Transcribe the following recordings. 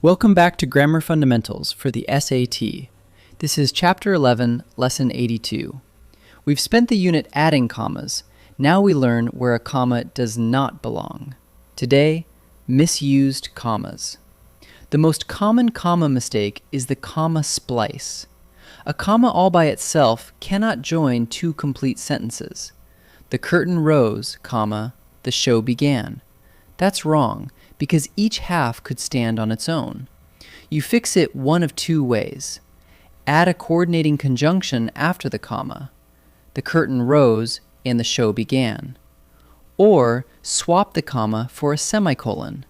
Welcome back to Grammar Fundamentals for the SAT. This is Chapter 11, Lesson 82. We've spent the unit adding commas. Now we learn where a comma does not belong. Today, misused commas. The most common comma mistake is the comma splice. A comma all by itself cannot join two complete sentences. The curtain rose, comma, the show began. That's wrong, because each half could stand on its own. You fix it one of two ways. Add a coordinating conjunction after the comma. The curtain rose and the show began. Or swap the comma for a semicolon.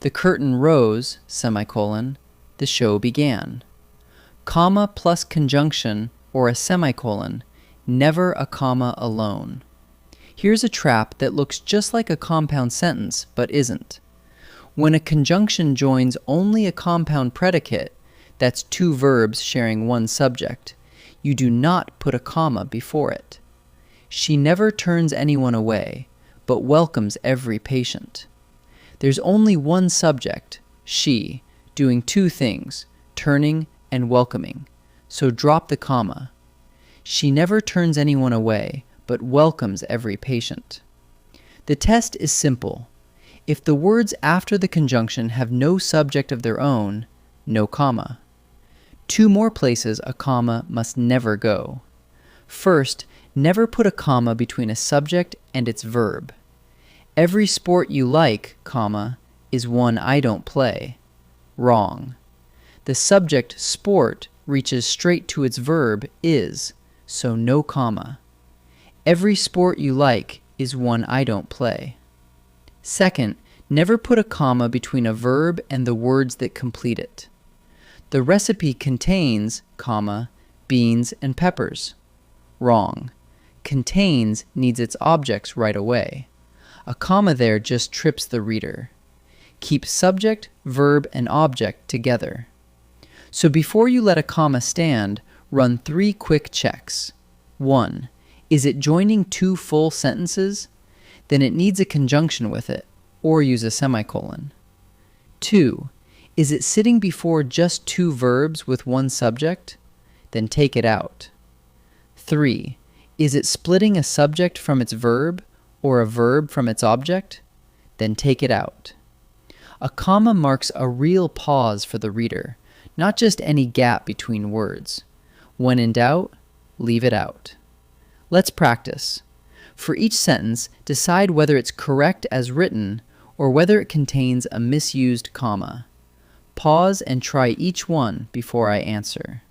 The curtain rose, semicolon, the show began. Comma plus conjunction or a semicolon, never a comma alone. Here's a trap that looks just like a compound sentence, but isn't. When a conjunction joins only a compound predicate, that's two verbs sharing one subject, you do not put a comma before it. She never turns anyone away, but welcomes every patient. There's only one subject, she, doing two things, turning and welcoming, so drop the comma. She never turns anyone away, but welcomes every patient. The test is simple. If the words after the conjunction have no subject of their own, no comma. Two more places a comma must never go. First, never put a comma between a subject and its verb. Every sport you like, comma, is one I don't play. Wrong. The subject sport reaches straight to its verb is, so no comma. Every sport you like is one I don't play. Second, never put a comma between a verb and the words that complete it. The recipe contains, comma, beans and peppers. Wrong. Contains needs its objects right away. A comma there just trips the reader. Keep subject, verb, and object together. So before you let a comma stand, run 3 quick checks. 1. Is it joining two full sentences? Then it needs a conjunction with it, or use a semicolon. 2. Is it sitting before just two verbs with one subject? Then take it out. 3. Is it splitting a subject from its verb, or a verb from its object? Then take it out. A comma marks a real pause for the reader, not just any gap between words. When in doubt, leave it out. Let's practice. For each sentence, decide whether it's correct as written or whether it contains a misused comma. Pause and try each one before I answer.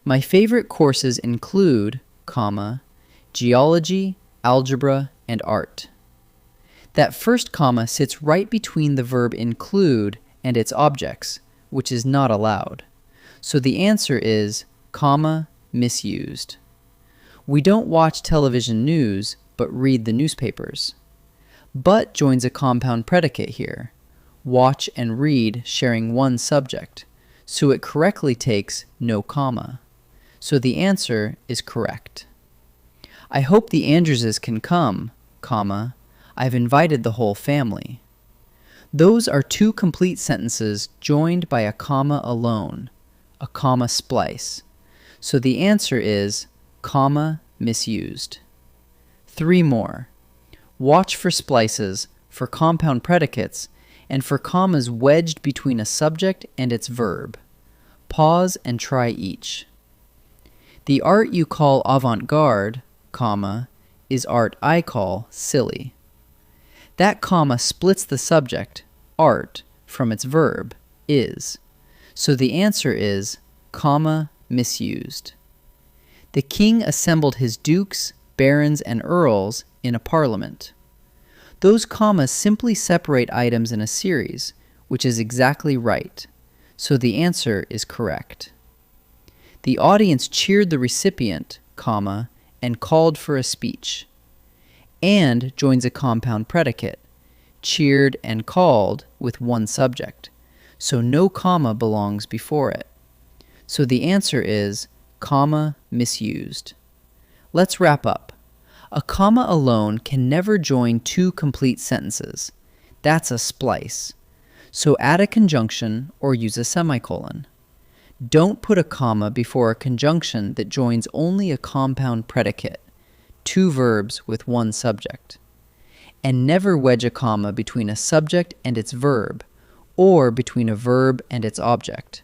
My favorite courses include, comma, geology, algebra, and art. That first comma sits right between the verb include and its objects, which is not allowed. So the answer is, comma, misused. We don't watch television news, but read the newspapers. But joins a compound predicate here. Watch and read sharing one subject, so it correctly takes no comma. So the answer is correct. I hope the Andrewses can come, comma, I've invited the whole family. Those are two complete sentences joined by a comma alone, a comma splice. So the answer is, comma, misused. 3 more. Watch for splices, for compound predicates, and for commas wedged between a subject and its verb. Pause and try each. The art you call avant-garde, comma, is art I call silly. That comma splits the subject, art, from its verb, is. So the answer is, comma, misused. The king assembled his dukes, barons, and earls in a parliament. Those commas simply separate items in a series, which is exactly right. So the answer is correct. The audience cheered the recipient, comma, and called for a speech. And joins a compound predicate, cheered and called with one subject. So no comma belongs before it. So the answer is, comma, misused. Let's wrap up. A comma alone can never join two complete sentences. That's a splice. So add a conjunction or use a semicolon. Don't put a comma before a conjunction that joins only a compound predicate, two verbs with one subject. And never wedge a comma between a subject and its verb, or between a verb and its object.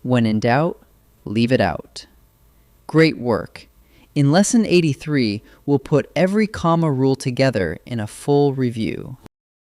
When in doubt, leave it out. Great work! In Lesson 83, we'll put every comma rule together in a full review.